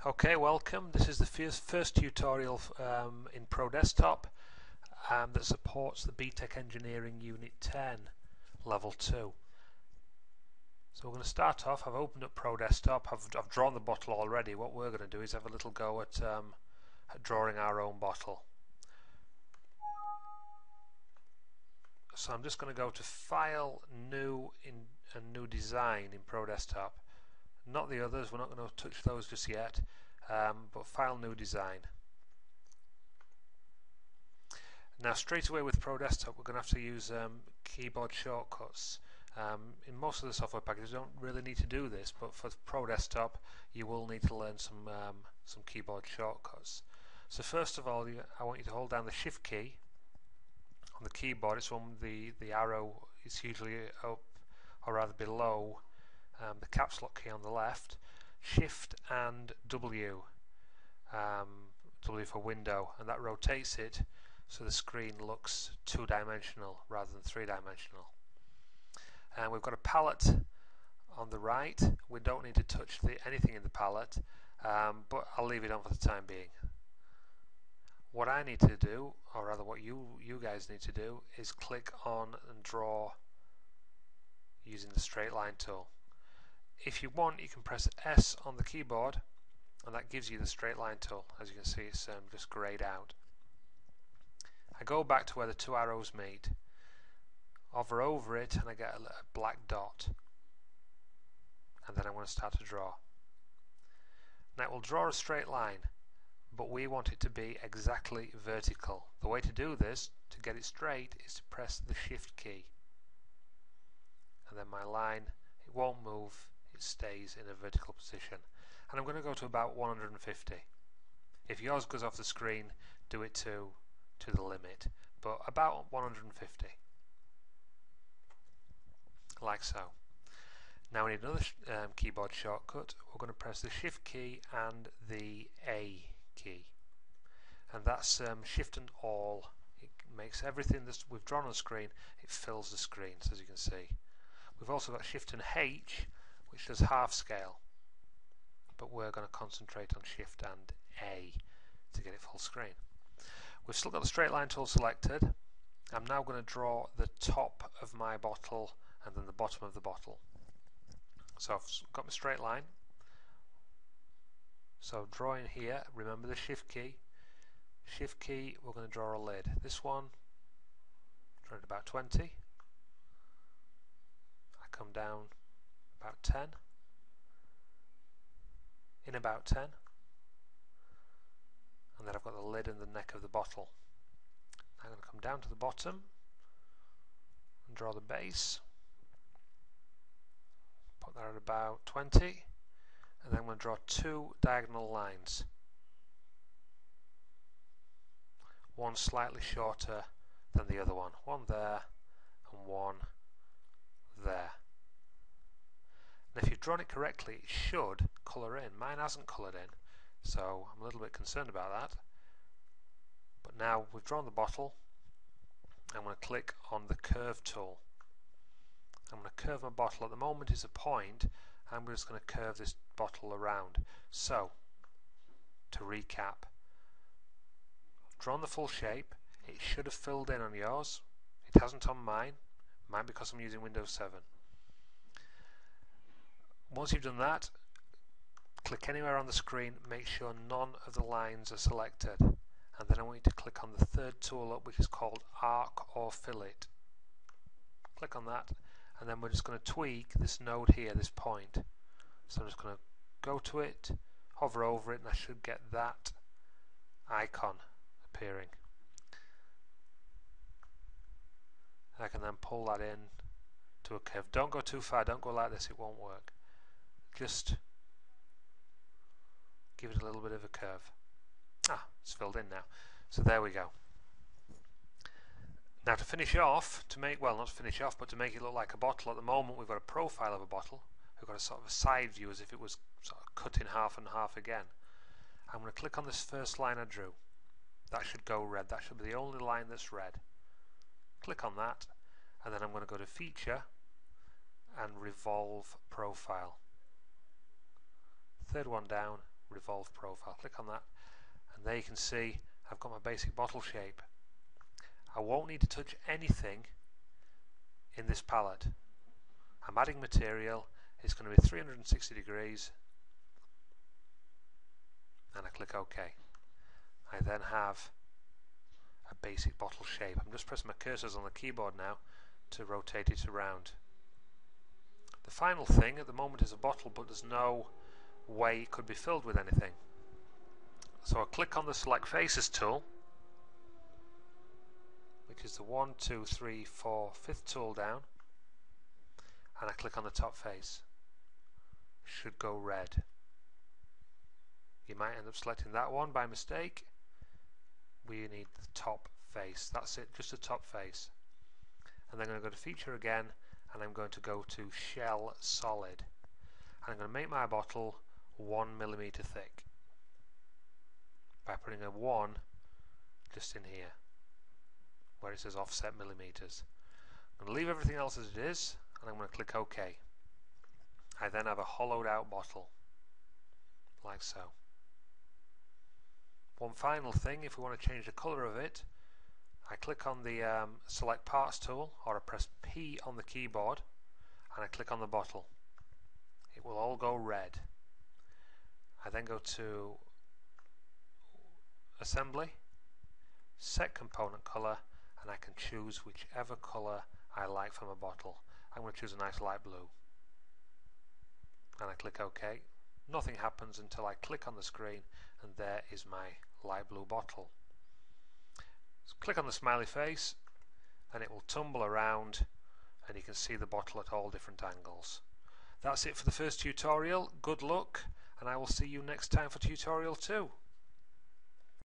Okay, welcome. This is the first tutorial in PRODESKTOP that supports the BTEC Engineering Unit 10 Level 2. So we're going to start off. I've opened up PRODESKTOP. I've drawn the bottle already. What we're going to do is have a little go at drawing our own bottle. So I'm just going to go to File, New, and New Design in PRODESKTOP. Not the others, we're not going to touch those just yet, but File, New Design. Now straight away with PRODESKTOP we're going to have to use keyboard shortcuts. In most of the software packages you don't really need to do this, but for PRODESKTOP you will need to learn some keyboard shortcuts. So first of all, I want you to hold down the Shift key on the keyboard. It's when the arrow is usually up, or rather below the caps lock key on the left. Shift and W, W for window, and that rotates it so the screen looks two-dimensional rather than three-dimensional. And we've got a palette on the right. We don't need to touch anything in the palette, but I'll leave it on for the time being. What I need to do, or rather what you guys need to do, is click on and draw using the straight line tool. If you want, you can press S on the keyboard and that gives you the straight line tool. As you can see, it's just grayed out. I go back to where the two arrows meet, hover over it, and I get a black dot, and then I'm going to start to draw. Now it will draw a straight line, but we want it to be exactly vertical. The way to do this, to get it straight, is to press the Shift key, and then my line, it won't move, it stays in a vertical position. And I'm going to go to about 150. If yours goes off the screen, do it to the limit, but about 150, like so. Now we need another keyboard shortcut. We're going to press the Shift key and the A key, and that's Shift and All. It makes everything that we've drawn on the screen, it fills the screen, so as you can see. We've also got Shift and H, which does half scale, but we're going to concentrate on Shift and A to get it full screen. We've still got the straight line tool selected. I'm now going to draw the top of my bottle and then the bottom of the bottle. So I've got my straight line. So drawing here, remember the Shift key. Shift key, we're going to draw a lid. This one, draw it about 20. I come down about 10. In about 10. And then I've got the lid and the neck of the bottle. I'm going to come down to the bottom and draw the base. Put that at about 20, and then I'm going to draw two diagonal lines. One slightly shorter than the other one. One there and one there. And if you've drawn it correctly, it should colour in. Mine hasn't coloured in, so I'm a little bit concerned about that. But now we've drawn the bottle, I'm going to click on the curve tool. I'm going to curve my bottle. At the moment it's a point, I'm just going to curve this bottle around. So, to recap, I've drawn the full shape. It should have filled in on yours. It hasn't on mine. Mine because I'm using Windows 7. Once you've done that, click anywhere on the screen, make sure none of the lines are selected, and then I want you to click on the third tool up, which is called Arc or Fillet. Click on that, and then we're just going to tweak this node here, this point. So I'm just going to go to it, hover over it, and I should get that icon appearing. And I can then pull that in to a curve. Don't go too far, don't go like this, it won't work. Just give it a little bit of a curve. It's filled in now. So there we go. Now to finish off, to make it look like a bottle, at the moment we've got a profile of a bottle. We've got a sort of a side view as if it was sort of cut in half and half again. I'm going to click on this first line I drew. That should go red. That should be the only line that's red. Click on that, and then I'm going to go to Feature and Revolve Profile. Third one down, revolve profile. Click on that, and there you can see I've got my basic bottle shape. I won't need to touch anything in this palette. I'm adding material, it's going to be 360 degrees, and I click OK. I then have a basic bottle shape. I'm just pressing my cursors on the keyboard now to rotate it around. The final thing at the moment is a bottle, but there's no way it could be filled with anything. So I'll click on the Select Faces tool, which is the 1, 2, 3, 4, 5th tool down, and I click on the top face. Should go red. You might end up selecting that one by mistake. We need the top face. That's it, just the top face. And then I'm going to go to Feature again, and I'm going to go to Shell Solid. And I'm going to make my bottle 1mm thick by putting a 1 just in here where it says offset millimeters. I'm going to leave everything else as it is, and I'm going to click OK. I then have a hollowed out bottle like so. One final thing, if we want to change the colour of it, I click on the Select Parts tool, or I press P on the keyboard, and I click on the bottle. It will all go red. I then go to Assembly, Set Component Colour, and I can choose whichever colour I like for my bottle. I'm going to choose a nice light blue. And I click OK. Nothing happens until I click on the screen, and there is my light blue bottle. So click on the smiley face, and it will tumble around, and you can see the bottle at all different angles. That's it for the first tutorial. Good luck, and I will see you next time for tutorial 2.